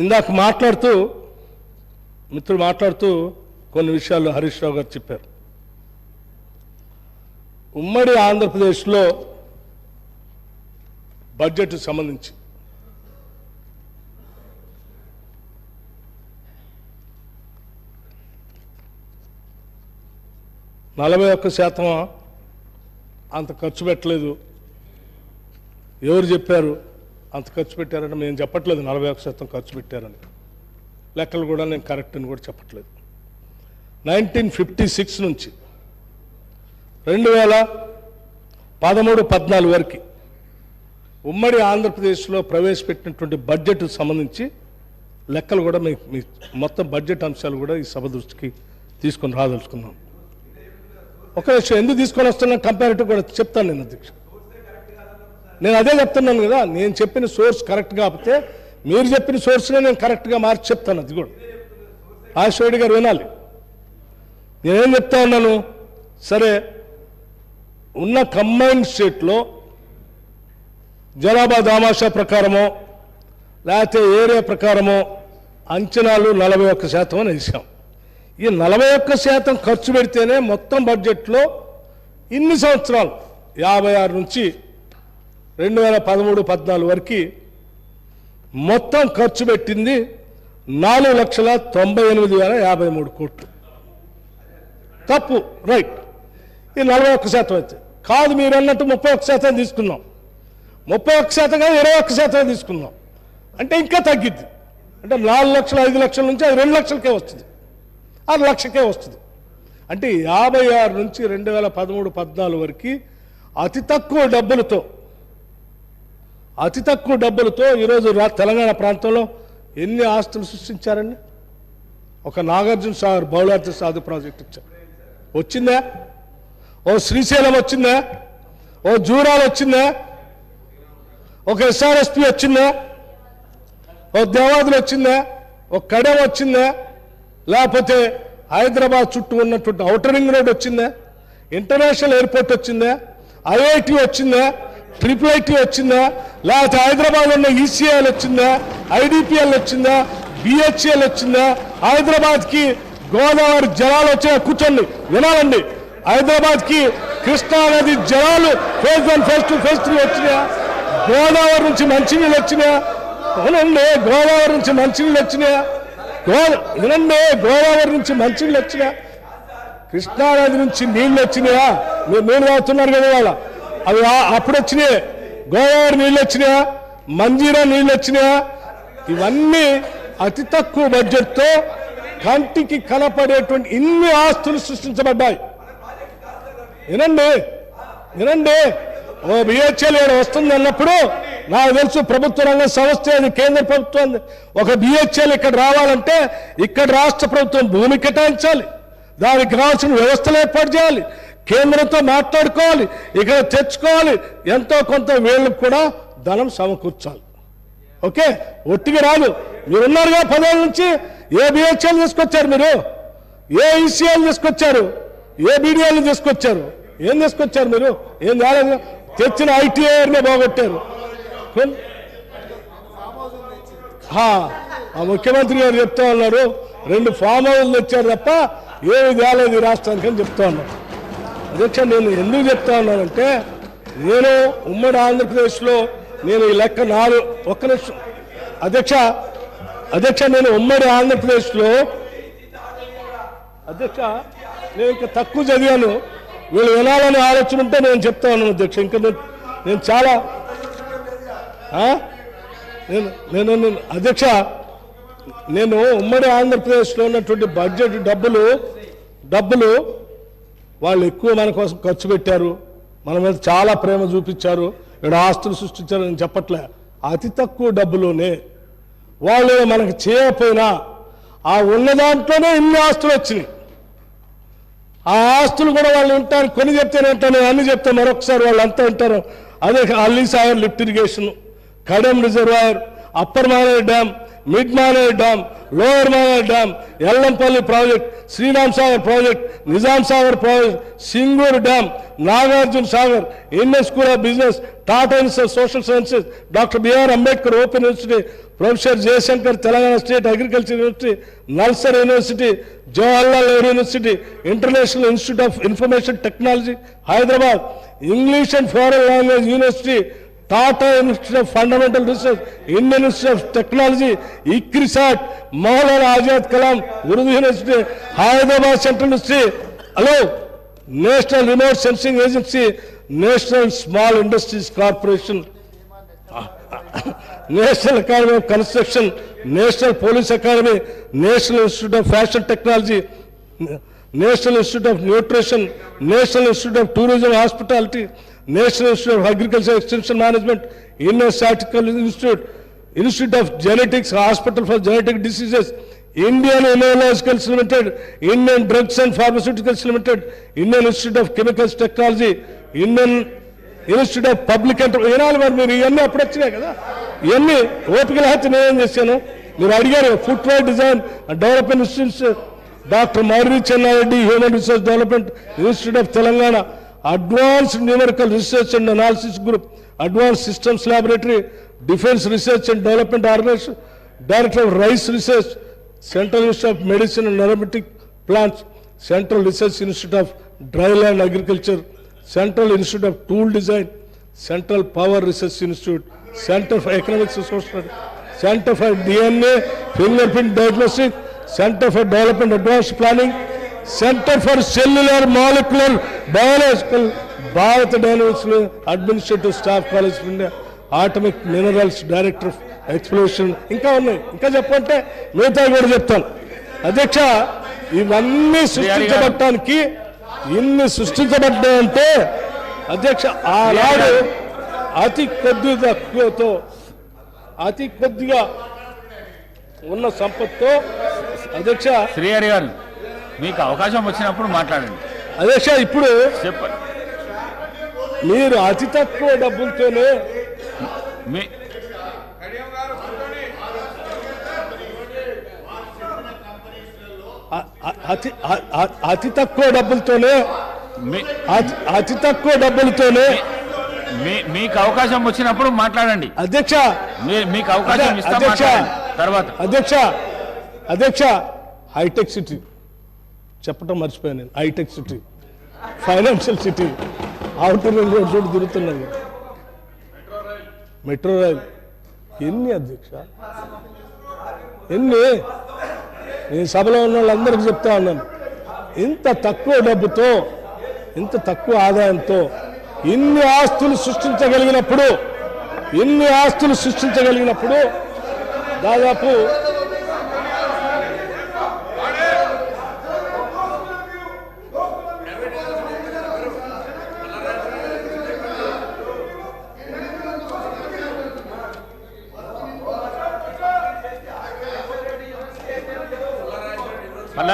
ఇందాక మిత్రులు మాట్లాడుతూ కొన్ని విషయాలు హరీష్ రావు గారు చెప్పారు. ఉమ్మడి ఆంధ్రప్రదేశ్లో బడ్జెట్ సంబంధించి %41 అంత ఖర్చు పెట్టలేదు. ఎవరు చెప్పారు అంత ఖర్చు పెట్టారంటే నేను చెప్పట్లేదు 41% ఖర్చు పెట్టారని. లెక్కలు కూడా నేను కరెక్ట్ అని కూడా చెప్పట్లేదు. 1956 నుంచి 2013-14 వరకు ఉమ్మడి ఆంధ్రప్రదేశ్లో ప్రవేశపెట్టినటువంటి బడ్జెట్ సంబంధించి లెక్కలు కూడా మీ మొత్తం బడ్జెట్ అంశాలు కూడా ఈ సభ దృష్టికి తీసుకొని రాదలుచుకున్నాం. ఒక విషయం ఎందుకు తీసుకొని వస్తున్నా కంపారిటివ్ కూడా చెప్తాను నేను అధ్యక్ష. నేను అదే చెప్తున్నాను కదా, నేను చెప్పిన సోర్స్ కరెక్ట్ కాకపోతే మీరు చెప్పిన సోర్స్నే నేను కరెక్ట్గా మార్చి చెప్తాను. అది కూడా రాజశేఖర్ గారు వినాలి. నేనేం చెప్తా ఉన్నాను, సరే ఉన్న కంబైన్డ్ స్టేట్లో జనాభా దామాషా ప్రకారమో లేకపోతే ఏరియా ప్రకారమో అంచనాలు 41% అని వేసాం. ఈ 41% ఖర్చు పెడితేనే మొత్తం బడ్జెట్లో ఇన్ని సంవత్సరాలు 56 నుంచి 2013-14 వరకు మొత్తం ఖర్చు పెట్టింది 4,98,053 కోట్లు. తప్పు, రైట్. ఈ 41% అయితే కాదు, మీరు అన్నట్టు 31% తీసుకున్నాం. 31% కాదు 21% తీసుకున్నాం అంటే ఇంకా తగ్గిద్ది. అంటే 4 లక్షలు 5 లక్షల నుంచి అది 2 లక్షలకే వస్తుంది, 6 లక్షకే వస్తుంది. అంటే 56 నుంచి 2013-14 వరకు అతి తక్కువ డబ్బులతో ఈరోజు తెలంగాణ ప్రాంతంలో ఎన్ని ఆస్తులు సృష్టించారండి. ఒక నాగార్జున సాగర్ బౌలార్థ సాధు ప్రాజెక్ట్ ఇచ్చారు, వచ్చిందా? ఓ శ్రీశైలం వచ్చిందా? ఓ జూరాలు వచ్చిందా? ఒక SRSP వచ్చిందా? ఓ దేవాదులు వచ్చిందా? ఒక కడెం వచ్చిందా? లేకపోతే హైదరాబాద్ చుట్టూ ఉన్నటువంటి ఔటర్ రింగ్ రోడ్ వచ్చిందా? ఇంటర్నేషనల్ ఎయిర్పోర్ట్ వచ్చిందా? IIT వచ్చిందా? IIIT వచ్చిందా? లేకపోతే హైదరాబాద్ ఉన్న ECIL వచ్చిందా? IDPL వచ్చిందా? BHEL వచ్చిందా? హైదరాబాద్కి గోదావరి జలాలు వచ్చాయా? కూర్చోండి వినాలండి. హైదరాబాద్కి కృష్ణా నది జలాలు ఫేజ్ 1 ఫేజ్ 2 ఫేజ్ 3 వచ్చినాయా? గోదావరి నుంచి మంచినీళ్ళు వచ్చినాయా? అవునండి, గోదావరి నుంచి మంచినీళ్ళు వచ్చినాయా? వినండి, గోదావరి నుంచి మంచినీళ్ళు వచ్చినాయా? కృష్ణానది నుంచి నీళ్ళు వచ్చినాయా? మీరు నీళ్ళు తాగుతున్నారు కదా వాళ్ళ, అవి అప్పుడు వచ్చినాయి. గోదావరి నీళ్ళు వచ్చినాయా? మంజీరా నీళ్ళు వచ్చినాయా? ఇవన్నీ అతి తక్కువ బడ్జెట్తో కంటికి కనపడేటువంటి ఇన్ని ఆస్తులు సృష్టించబడ్డాయి. వినండి, ఓ BHEL వస్తుంది అన్నప్పుడు నాకు తెలుసు ప్రభుత్వ రంగ సంస్థ, అది కేంద్ర ప్రభుత్వం. ఒక BHEL ఇక్కడ రావాలంటే ఇక్కడ రాష్ట్ర ప్రభుత్వం భూమి కేటాయించాలి, దానికి కావాల్సిన వ్యవస్థలు ఏర్పాటు చేయాలి, కేంద్రంతో మాట్లాడుకోవాలి, ఇక్కడ తెచ్చుకోవాలి, ఎంతో కొంత వీళ్ళకి కూడా ధనం సమకూర్చాలి. ఓకే, ఒట్టిగా రాదు. మీరున్నారుగా 10 ఏళ్ళ నుంచి. ఏ BHEL తీసుకొచ్చారు మీరు? ఏ ECIL తీసుకొచ్చారు? ఏ BDL తీసుకొచ్చారు? ఏం తీసుకొచ్చారు మీరు? ఏం కాలేదు. తెచ్చిన ITIRనే బాగొట్టారు. ఆ ముఖ్యమంత్రి గారు చెప్తా ఉన్నారు 2 ఫామ్ హౌస్లు తెచ్చారు తప్ప ఏమి కాలేదు ఈ రాష్ట్రానికి అని చెప్తా ఉన్నారు. అధ్యక్ష, నేను ఎందుకు చెప్తా ఉన్నానంటే, నేను ఉమ్మడి ఆంధ్రప్రదేశ్లో నేను ఈ లెక్క 4 ఒక్క నిమిషం అధ్యక్ష నేను ఉమ్మడి ఆంధ్రప్రదేశ్లో నేను ఇంకా తక్కువ చదివాను. వీళ్ళు వినాలని ఆలోచన ఉంటే నేను చెప్తా ఉన్నాను అధ్యక్ష. ఇంకా నేను చాలా అధ్యక్ష, నేను ఉమ్మడి ఆంధ్రప్రదేశ్లో ఉన్నటువంటి బడ్జెట్ డబ్బులు వాళ్ళు ఎక్కువ మన కోసం ఖర్చు పెట్టారు, మన మీద చాలా ప్రేమ చూపించారు, ఇక్కడ ఆస్తులు సృష్టించారు అని చెప్పట్లే. అతి తక్కువ డబ్బులోనే వాళ్ళు మనకు చేయకపోయినా ఆ ఉన్న దాంట్లోనే ఇన్ని ఆస్తులు వచ్చినాయి. ఆ ఆస్తులు కూడా వాళ్ళు ఉంటారు. కొన్ని చెప్తేనే ఉంటాను, అన్ని చెప్తే మరొకసారి వాళ్ళు అంతా ఉంటారు. అదే Ali Sagar lift irrigation, Kadem reservoir, upper Maneru dam, mid Maner dam, lower Maner dam, Yellampalli project, Sriram Sagar project, Nizam Sagar project, Singur dam, Nagarjuna Sagar, Indian school of business, Tata institute of social sciences, doctor BR Ambedkar open university, professor Jayashankar Telangana state agriculture university, NALSAR university, Jawaharlal Nehru university, international institute of information technology Hyderabad, English and foreign language university, Tata institute of fundamental research, Indian institute of technology, ICRISAT, Maulana Azad Kalam Urdu university, Hyderabad central university, hello national remote sensing agency, national small industries corporation, national academy of construction, national police academy, national institute of fashion technology, national institute of nutrition, national institute of tourism hospitality, national institute of agriculture extension management, Indian statistical institute, institute of genetics, hospital for genetic diseases, Indian immunologicals limited, Indian drugs and pharmaceuticals limited, Indian institute of chemicals technology, Indian institute of public వినాలి. మరి మీరు ఇవన్నీ అప్పుడు వచ్చినాయి కదా, ఇవన్నీ ఓపిక లేకపోతే నేనేం చేశాను, మీరు అడిగారు. Footwear design development institute, doctor Marri Chenna Reddy human resource development institute of Telangana, advanced numerical research and analysis group, advance systems laboratory, defence research and development organisation, director of rice research, central institute of medicine and aromatic plants, central research institute of dry land agriculture, central institute of tool design, central power research institute, centre for economics social, centre for DNA fingerprint diagnostic, centre for development advanced planning, centre for cellular molecular biological, Bharat dynamics administrative staff college of India, atomic minerals director of exploration, ఇంకా ఉన్నాయి. ఇంకా చెప్పంటే మిగతా కూడా చెప్తాను. అధ్యక్ష, ఇవన్నీ సృష్టించబడటానికి ఇన్ని సృష్టించబడ్డాయంటే అధ్యక్ష, ఆనాడు అతి కొద్దిగా ఉన్న సంపత్తో అధ్యక్ష శ్రీహరి గారు మీకు అవకాశం వచ్చినప్పుడు మాట్లాడండి. అధ్యక్ష, ఇప్పుడు చెప్పండి. మీరు అతి తక్కువ డబ్బులతోనే అతి తక్కువ డబ్బులతోనే మీకు అవకాశం వచ్చినప్పుడు మాట్లాడండి. అధ్యక్ష, మీకు అవకాశం ఇస్తాం తర్వాత. అధ్యక్ష, హైటెక్ సిటీ చెప్పటం మర్చిపోయాను నేను. Hitech city, financial city, outer ring road road తిరుగుతున్నది, మెట్రో రైల్, ఎన్ని అధ్యక్ష, ఎన్ని? నేను సభలో ఉన్న వాళ్ళందరికీ చెప్తా ఉన్నాను, ఇంత తక్కువ డబ్బుతో, ఇంత తక్కువ ఆదాయంతో ఇన్ని ఆస్తులు సృష్టించగలిగినప్పుడు దాదాపు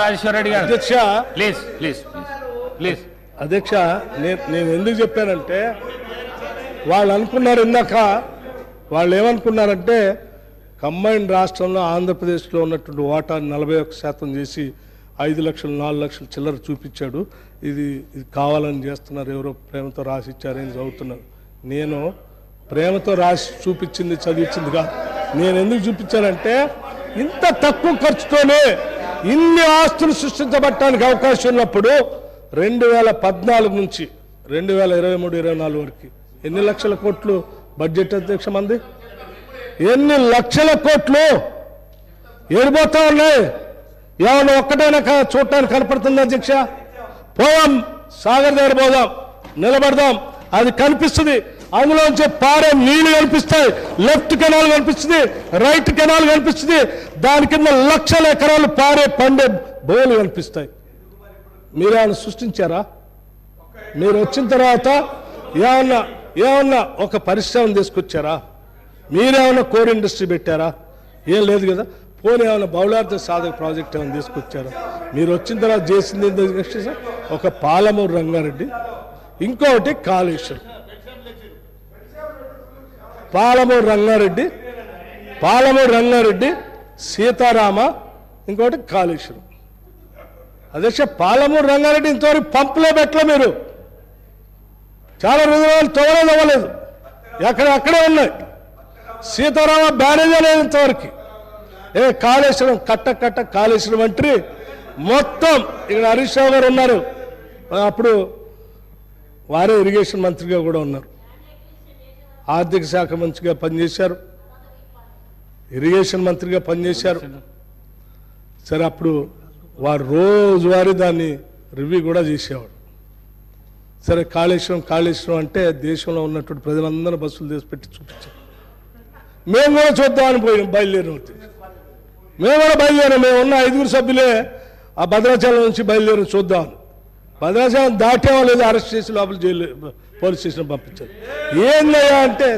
రాజేశ్వర రెడ్డి గారు, అధ్యక్ష ప్లీజ్. అధ్యక్ష, నేను ఎందుకు చెప్పానంటే, వాళ్ళు అనుకున్నారు ఇందాక, వాళ్ళు ఏమనుకున్నారంటే కంబైన్డ్ రాష్ట్రంలో ఆంధ్రప్రదేశ్లో ఉన్నటువంటి వాటాను 41% చేసి 5 లక్షలు 4 లక్షలు చిల్లర చూపించాడు. ఇది కావాలని చేస్తున్నారు, ఎవరో ప్రేమతో రాసి ఇచ్చారని చదువుతున్నారు. నేను ప్రేమతో రాసి చూపించింది చదివించింది కాదు. నేను ఎందుకు చూపించానంటే, ఇంత తక్కువ ఖర్చుతోనే ఇన్ని ఆస్తులు సృష్టించబడటానికి అవకాశం ఉన్నప్పుడు 2014 నుంచి 2023-24 వరకు ఎన్ని లక్షల కోట్లు బడ్జెట్ అధ్యక్ష మంది? ఎన్ని లక్షల కోట్లు ఏడిపోతా ఉన్నాయి? ఏమన్నా ఒక్కటైనా చూడటానికి కనపడుతుంది అధ్యక్ష? పోదాం, సాగర్ దగ్గర పోదాం, నిలబడదాం, అది కనిపిస్తుంది. అందులోంచి పారే నీళ్లు కనిపిస్తాయి, లెఫ్ట్ కెనాల్ కనిపిస్తుంది, రైట్ కెనాల్ కనిపిస్తుంది, దాని కింద లక్షల ఎకరాలు పారే పండే బోలు కనిపిస్తాయి. మీరేమన్నా సృష్టించారా? మీరు వచ్చిన తర్వాత ఏమన్నా ఒక పరిశ్రమను తీసుకొచ్చారా? మీరేమన్నా కోర్ ఇండస్ట్రీ పెట్టారా? ఏం లేదు కదా. పోనీ ఏమైనా బహుళార్థ సాధక ప్రాజెక్ట్ ఏమైనా తీసుకొచ్చారా? మీరు వచ్చిన తర్వాత చేసింది ఒక పాలమూరు రంగారెడ్డి, ఇంకొకటి కాళేశ్వరం. పాలమూరు రంగారెడ్డి సీతారామ, ఇంకోటి కాళేశ్వరం. అధ్యక్ష, పాలమూరు రంగారెడ్డి ఇంతవరకు పంపులో పెట్టలే మీరు. చాలా రోజులు తవ్వలేదు, అక్కడే ఉన్నాయి. సీతారామ బ్యారేజ్ అనేది ఇంతవరకు. కాళేశ్వరం కట్ట కాళేశ్వరం మంత్రి మొత్తం ఇక్కడ హరీష్ రావు గారు ఉన్నారు, అప్పుడు వారే ఇరిగేషన్ మంత్రిగా కూడా ఉన్నారు, ఆర్థిక శాఖ మంత్రిగా పనిచేశారు, ఇరిగేషన్ మంత్రిగా పనిచేశారు. సరే, అప్పుడు వారు రోజువారీ దాన్ని రివ్యూ కూడా చేసేవాడు. సరే, కాళేశ్వరం అంటే దేశంలో ఉన్నటువంటి ప్రజలందరూ బస్సులు చేసి పెట్టి చూపించారు. మేము కూడా చూద్దామని బయలుదేరాం. మేము కూడా బయలుదేరాం. మేము ఉన్న 5 సభ్యులే ఆ భద్రాచలం నుంచి బయలుదేరి చూద్దాం. భద్రాచలం దాటేమో లేదు, అరెస్ట్ చేసి లోపల జైలు పోలీస్ స్టేషన్ పంపించారు. ఏందయ్యా అంటే